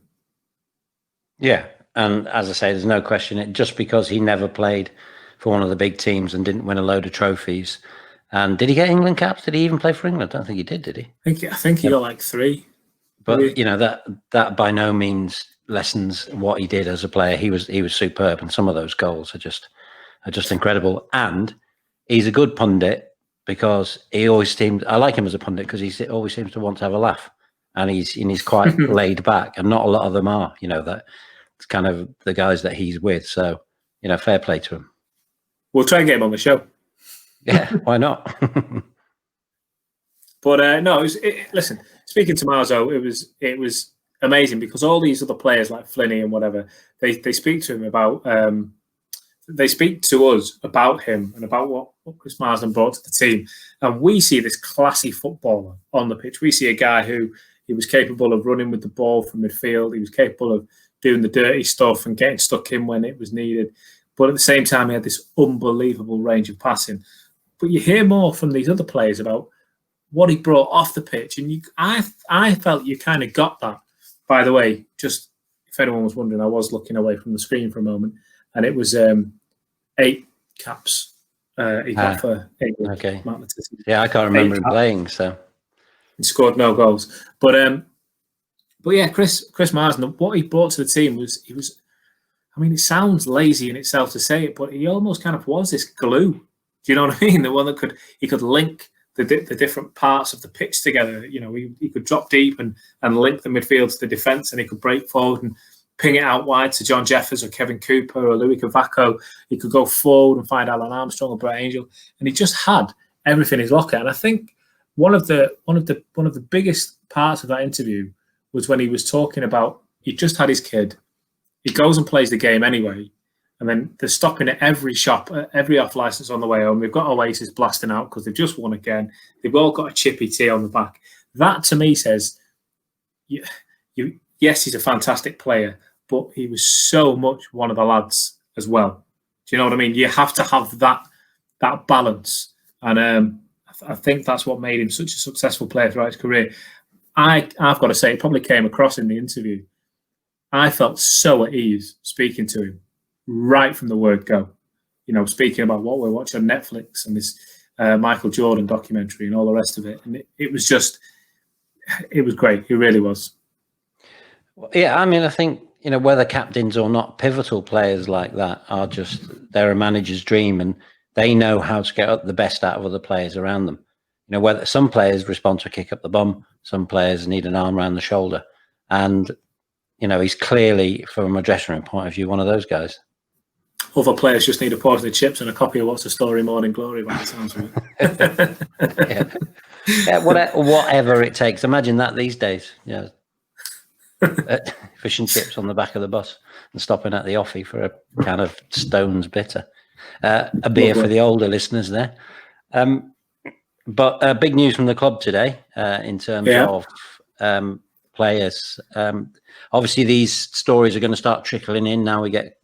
Yeah, and as I say, there's no question. Just because he never played for one of the big teams and didn't win a load of trophies. And did he get England caps? Did he even play for England? I don't think he did he? I think he got like 3. But you know, that by no means lessens what he did as a player. He was superb, and some of those goals are just incredible. And he's a good pundit, because he always seems, I like him as a pundit because he always seems to want to have a laugh, and he's quite laid back, and not a lot of them are. You know, that it's kind of the guys that he's with. So, you know, fair play to him. We'll try and get him on the show. Yeah, why not? But no, listen, speaking to Marzo, it was amazing, because all these other players like Flinney and whatever, they speak to him about, they speak to us about him and about what Chris Marsden brought to the team. And we see this classy footballer on the pitch. We see a guy who he was capable of running with the ball from midfield. He was capable of doing the dirty stuff and getting stuck in when it was needed. But at the same time, he had this unbelievable range of passing. But you hear more from these other players about what he brought off the pitch. And I felt you kind of got that. By the way, just if anyone was wondering, I was looking away from the screen for a moment, and it was a caps he got for England. Okay. Yeah, I can't remember him playing, so he scored no goals. But yeah, Chris Marsden, what he brought to the team was I mean, it sounds lazy in itself to say it, but he almost kind of was this glue. Do you know what I mean? The one that he could link the different parts of the pitch together. You know, he could drop deep and link the midfield to the defence, and he could break forward and ping it out wide to John Jeffers or Kevin Cooper or Louis Cavaco. He could go forward and find Alan Armstrong or Brett Angel, and he just had everything in his locker. And I think one of the biggest parts of that interview was when he was talking about he just had his kid. He goes and plays the game anyway, and then they're stopping at every shop, every off licence on the way home. We've got Oasis blasting out because they've just won again. They've all got a chippy T on the back. That to me says, yes, he's a fantastic player, but he was so much one of the lads as well. Do you know what I mean? You have to have that balance, and I think that's what made him such a successful player throughout his career. I've got to say, it probably came across in the interview. I felt so at ease speaking to him right from the word go. You know, speaking about what we're watching on Netflix and this Michael Jordan documentary and all the rest of it. And it was great. It really was. Yeah, I mean, I think, you know, whether captains or not, pivotal players like that are just, they're a manager's dream, and they know how to get the best out of other players around them. You know, whether some players respond to a kick up the bum, some players need an arm around the shoulder. And you know, he's clearly, from a dressing room point of view, one of those guys. Other players just need a portion of chips and a copy of What's the Story Morning Glory, by the sounds of it. Yeah, whatever it takes. Imagine that these days. Yeah, fish and chips on the back of the bus and stopping at the offie for a can of Stone's Bitter. A beer for the older listeners there. But big news from the club today in terms of players. Obviously, these stories are going to start trickling in now. We get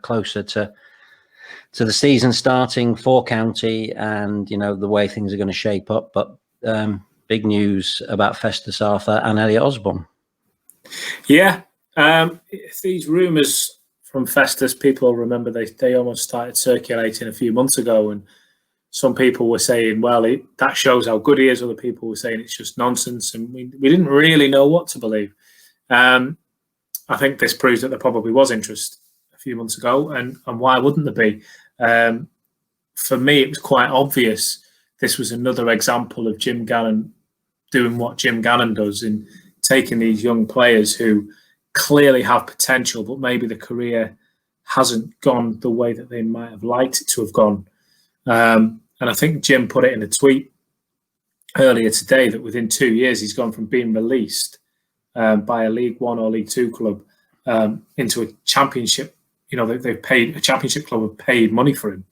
closer to the season starting for County, and the way things are going to shape up. But big news about Festus Arthur and Elliot Osborne. Yeah, these rumours from Festus, people remember they almost started circulating a few months ago, and some people were saying, well, that shows how good he is. Other people were saying it's just nonsense, and we didn't really know what to believe. I think this proves that there probably was interest a few months ago, and why wouldn't there be? For me, it was quite obvious this was another example of Jim Gannon doing what Jim Gannon does in taking these young players who clearly have potential, but maybe the career hasn't gone the way that they might have liked it to have gone. And I think Jim put it in a tweet earlier today that within 2 years he's gone from being released by a League One or League Two club into a championship. They've paid, a championship club have paid money for him.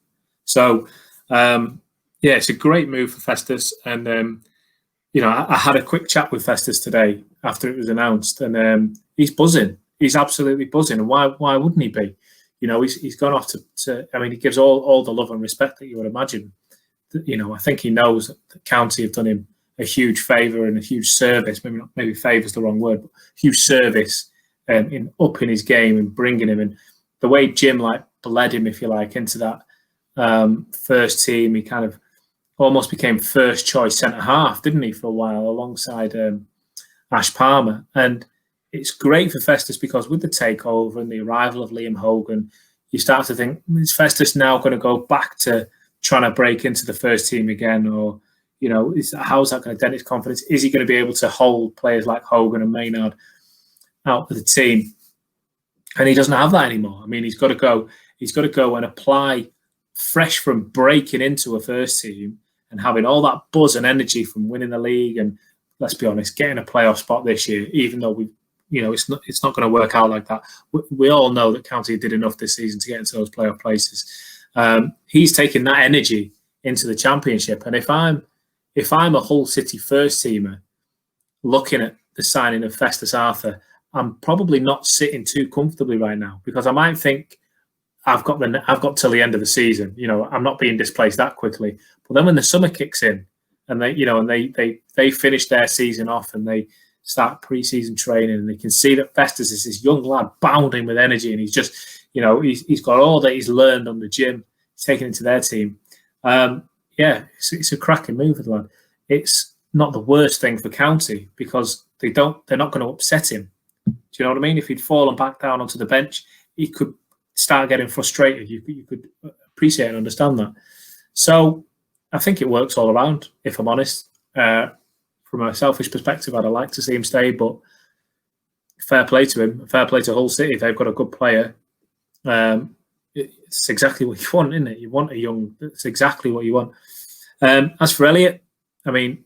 So it's a great move for Festus. And I had a quick chat with Festus today after it was announced, and he's buzzing. He's absolutely buzzing. And why wouldn't he be? He's gone off to I mean, he gives all the love and respect that you would imagine. I think he knows that County have done him a huge favour and a huge service. Maybe favour's the wrong word, but huge service in upping his game and bringing him. And the way Jim bled him, if you like, into that first team, he kind of almost became first choice centre half, didn't he, for a while, alongside Ash Palmer. And it's great for Festus because with the takeover and the arrival of Liam Hogan, you start to think, is Festus now going to go back to trying to break into the first team again? Or, how's that going to dent his confidence? Is he going to be able to hold players like Hogan and Maynard out of the team? And he doesn't have that anymore. I mean, he's got to go and apply fresh from breaking into a first team and having all that buzz and energy from winning the league. And let's be honest, getting a playoff spot this year, even though it's not going to work out like that. We all know that County did enough this season to get into those playoff places. He's taking that energy into the Championship, and if I'm a Hull City first teamer looking at the signing of Festus Arthur, I'm probably not sitting too comfortably right now, because I might think I've got till the end of the season. I'm not being displaced that quickly. But then when the summer kicks in, and they finish their season off and they start pre-season training, and they can see that Festus is this young lad bounding with energy, and he's just, he's got all that he's learned under Jim. taken into their team. It's a cracking move for the lad. It's not the worst thing for County because they're not going to upset him. Do you know what I mean? If he'd fallen back down onto the bench, he could start getting frustrated. You could appreciate and understand that. So I think it works all around, if I'm honest. From a selfish perspective, I'd like to see him stay, but fair play to him. Fair play to Hull City. They've got a good player. It's exactly what you want, isn't it? You want a young... It's exactly what you want. As for Elliot, I mean,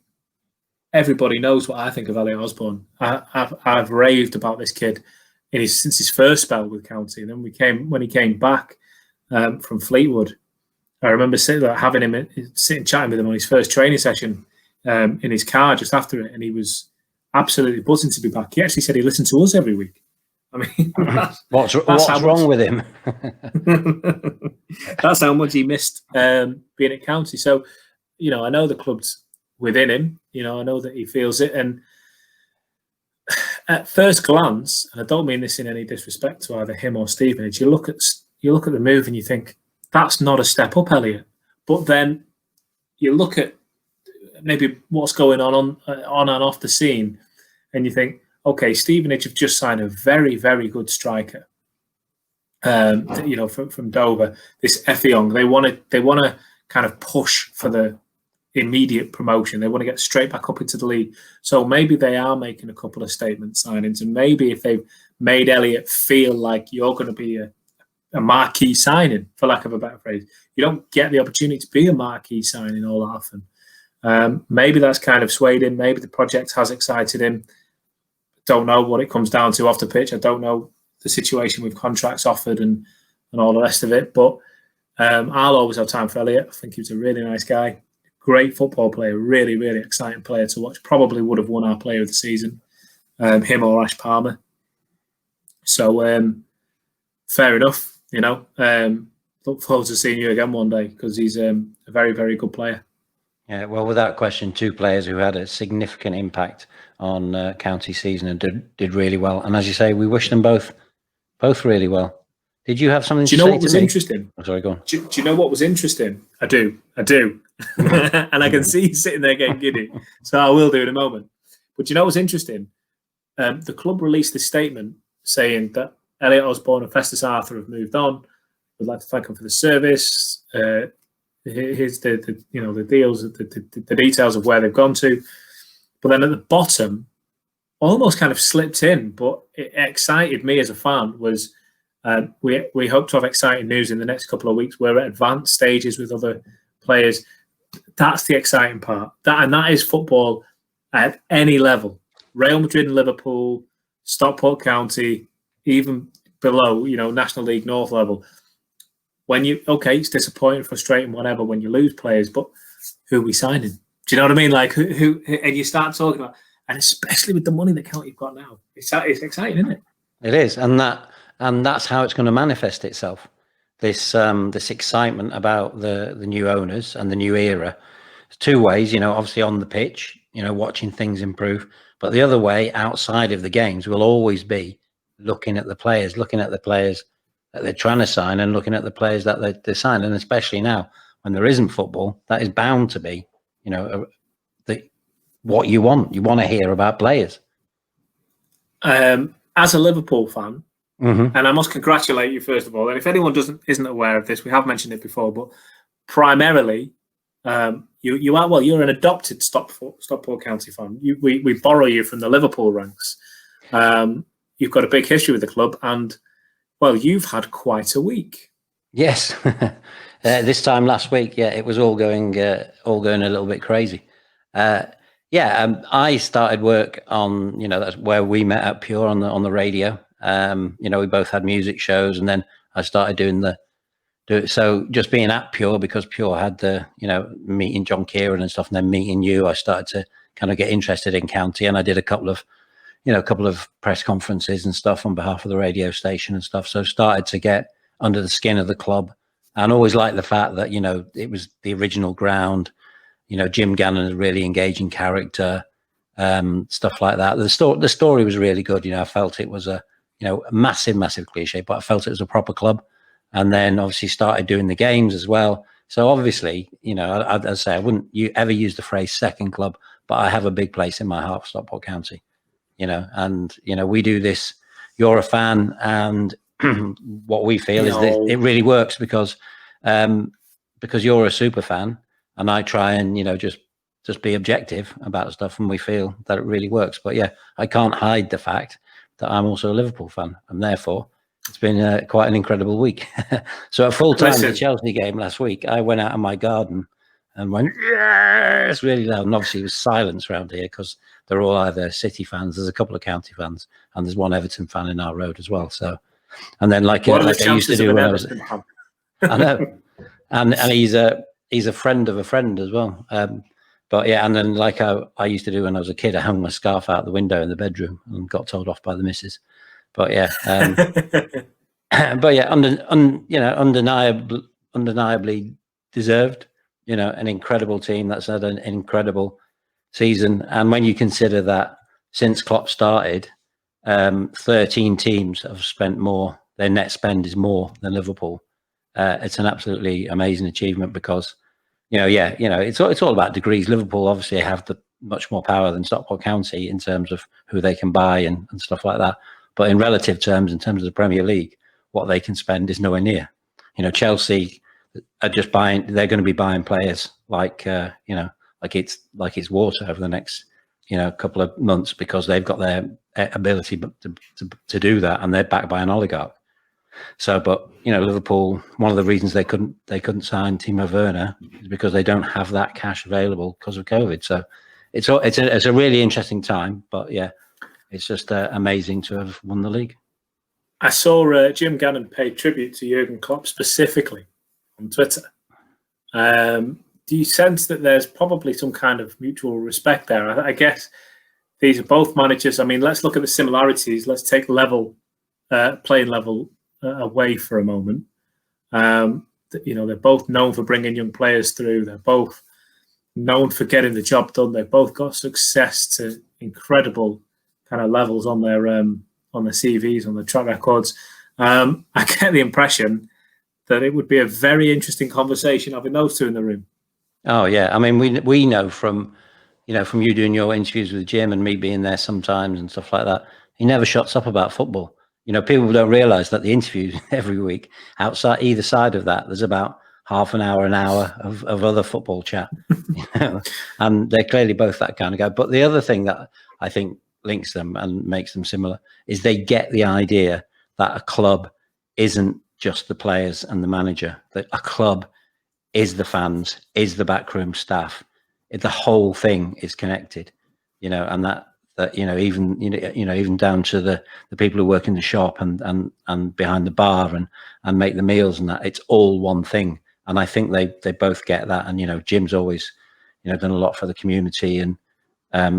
everybody knows what I think of Elliot Osborne. I've raved about this kid since his first spell with County. And then when he came back from Fleetwood, I remember chatting with him on his first training session in his car just after it, and he was absolutely buzzing to be back. He actually said he listened to us every week. I mean, what's wrong with him? That's how much he missed being at County. So, I know the club's within him. I know that he feels it. And at first glance, and I don't mean this in any disrespect to either him or Stevenage, you look at the move and you think that's not a step up, Elliot. But then you look at maybe what's going on and off the scene, and you think, okay, Stevenage have just signed a very, very good striker. From Dover, this Effiong. They want to kind of push for the immediate promotion. They want to get straight back up into the league. So maybe they are making a couple of statement signings, and maybe if they've made Elliot feel like you're going to be a marquee signing, for lack of a better phrase, you don't get the opportunity to be a marquee signing all that often. Maybe that's kind of swayed him. Maybe the project has excited him. Don't know what it comes down to off the pitch. I don't know the situation with contracts offered and all the rest of it. But I'll always have time for Elliot. I think he was a really nice guy. Great football player. Really, really exciting player to watch. Probably would have won our player of the season. Him or Ash Palmer. So fair enough. Look forward to seeing you again one day because he's a very, very good player. Yeah, well, without question, two players who had a significant impact on County season and did really well. And as you say, we wish them both really well. Did you have something to say? Do you know what was interesting? Oh, sorry, go on. Do you know what was interesting? I do. And I can see you sitting there getting giddy. So I will do in a moment. But do you know what's interesting? The club released a statement saying that Elliot Osborne and Festus Arthur have moved on. We'd like to thank them for the service. Here's the deals, the details of where they've gone to. But then at the bottom, almost kind of slipped in, but it excited me as a fan, was we hope to have exciting news in the next couple of weeks. We're at advanced stages with other players. That's the exciting part. That is football at any level. Real Madrid and Liverpool, Stockport County, even below, National League North level. It's disappointing, frustrating, whatever, when you lose players, but who are we signing? Do you know what I mean? Like who and you start talking about, and especially with the money that County have got now, it's exciting, isn't it? It is, and that's how it's going to manifest itself. This excitement about the new owners and the new era. It's two ways, obviously on the pitch, watching things improve, but the other way outside of the games will always be looking at the players that they're trying to sign and looking at the players that they sign, and especially now when there isn't football, that is bound to be, what you want. You want to hear about players. As a Liverpool fan, mm-hmm. and I must congratulate you first of all. And if anyone isn't aware of this, we have mentioned it before, but primarily, you're an adopted Stockport County fan. We borrow you from the Liverpool ranks. You've got a big history with the club, and well, you've had quite a week. Yes, this time last week, it was all going a little bit crazy. I started work on, that's where we met at Pure on the radio. We both had music shows, and then I started doing so just being at Pure, because Pure had the, meeting John Kieran and stuff, and then meeting you, I started to kind of get interested in County, and I did a couple of press conferences and stuff on behalf of the radio station and stuff. So started to get under the skin of the club, and always liked the fact that, it was the original ground. Jim Gannon is a really engaging character, stuff like that. The story was really good. I felt it was a massive cliche, but I felt it was a proper club. and then obviously started doing the games as well. So obviously, I'd say I wouldn't ever use the phrase second club, but I have a big place in my heart for Stockport County, and we do this. You're a fan, and what we feel is that it really works because you're a super fan, and I try and just be objective about stuff, and we feel that it really works. But yeah, I can't hide the fact that I'm also a Liverpool fan, and therefore it's been quite an incredible week. So at full time, the Chelsea game last week, I went out in my garden and went, yes, really loud. And obviously it was silence around here because they're all either City fans, there's a couple of County fans, and there's one Everton fan in our road as well. So, and then like I used to do when I was, I know, and he's a friend of a friend as well. But yeah, and then like I used to do when I was a kid, I hung my scarf out the window in the bedroom and got told off by the missus. But yeah, undeniably deserved. An incredible team that's had an incredible season. And when you consider that since Klopp started, 13 teams have spent more. Their net spend is more than Liverpool. It's an absolutely amazing achievement because, it's all about degrees. Liverpool obviously have much more power than Stockport County in terms of who they can buy and stuff like that. But in relative terms, in terms of the Premier League, what they can spend is nowhere near. Chelsea are just buying. They're going to be buying players like it's water over the next couple of months because they've got their ability to do that, and they're backed by an oligarch. So, but Liverpool, one of the reasons they couldn't sign Timo Werner is because they don't have that cash available because of COVID. So, it's a really interesting time. But yeah. It's just amazing to have won the league. I saw Jim Gannon pay tribute to Jurgen Klopp specifically on Twitter. Do you sense that there's probably some kind of mutual respect there? I guess these are both managers. I mean, let's look at the similarities. Let's take playing level away for a moment. They're both known for bringing young players through. They're both known for getting the job done. They've both got success to incredible kind of levels on their CVs, on their track records. I get the impression that it would be a very interesting conversation having those two in the room. Oh yeah, I mean we know from you doing your interviews with Jim and me being there sometimes and stuff like that. He never shuts up about football. People don't realise that the interviews every week outside either side of that, there's about half an hour of other football chat, and they're clearly both that kind of guy. But the other thing that I think links them and makes them similar is they get the idea that a club isn't just the players and the manager, that a club is the fans, is the backroom staff. The whole thing is connected, and that even down to the people who work in the shop and behind the bar and make the meals and that, it's all one thing. And I think they both get that. And Jim's always done a lot for the community and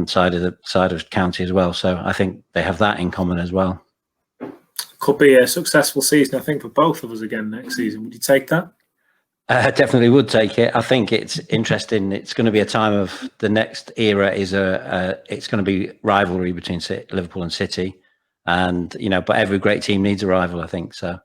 side of county as well. So I think they have that in common as well. Could be a successful season, I think, for both of us again next season. Would you take that? I definitely would take it. I think it's interesting. It's going to be a time of the next era it's going to be rivalry between Liverpool and City, and but every great team needs a rival. I think so.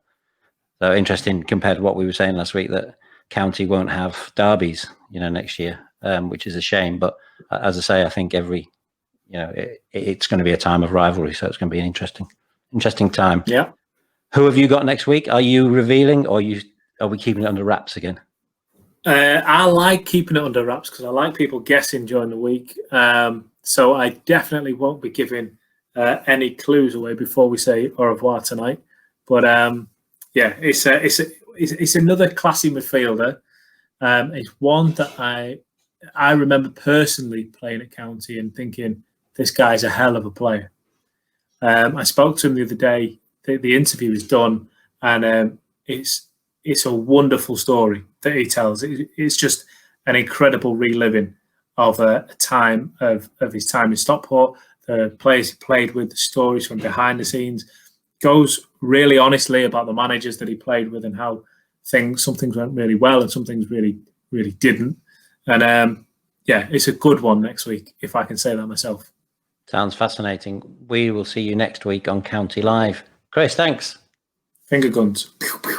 So interesting compared to what we were saying last week that County won't have derbies, next year, which is a shame. But as I say, I think it's going to be a time of rivalry. So it's going to be an interesting time. Yeah. Who have you got next week? Are you revealing, or are we keeping it under wraps again? I like keeping it under wraps because I like people guessing during the week. So I definitely won't be giving any clues away before we say au revoir tonight. But yeah, it's another classy midfielder. It's one that I remember personally playing at County and thinking this guy's a hell of a player. I spoke to him the other day. The interview is done, and it's a wonderful story that he tells. It's just an incredible reliving of a time of his time in Stockport, the players he played with, the stories from behind the scenes. Goes really honestly about the managers that he played with and how some things went really well and some things really, really didn't. And yeah, it's a good one next week, if I can say that myself. Sounds fascinating. We will see you next week on County Live. Chris, thanks. Finger guns. Pew, pew.